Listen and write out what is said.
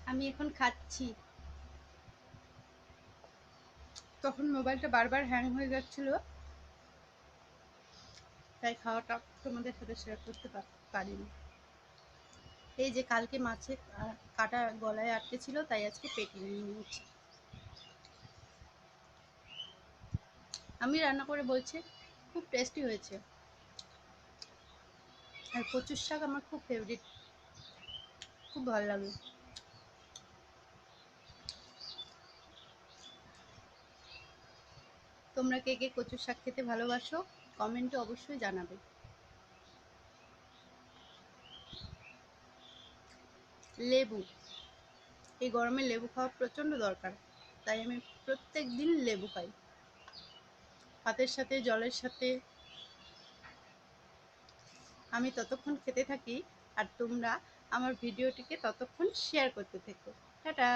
আমি এখন খাচ্ছি। তখন মোবাইলটা বারবার হ্যাং হয়ে যাচ্ছিল, তাই খাওয়াটা তোমাদের সাথে শেয়ার করতে পারিনি। এই যে কালকে মাছে কাটা গলায় আটকে ছিল, তাই আজকে পেটি নিয়ে নিয়েছি। আমি রান্না করে বলছি খুব টেস্টি হয়েছে। আর কচুর শাক আমার খুব ফেভারিট, খুব ভালো লাগে। তোমরা কে কে কচুর শাক খেতে ভালোবাসো কমেন্টে অবশ্যই জানাবে। লেবু, এই গরমে লেবু খাওয়া প্রচণ্ড দরকার, তাই আমি প্রত্যেক দিন লেবু খাই, ভাতের সাথে জলের সাথে। আমি ততক্ষণ খেতে থাকি আর তোমরা আমার ভিডিওটিকে ততক্ষণ শেয়ার করতে থেকো। টাটা।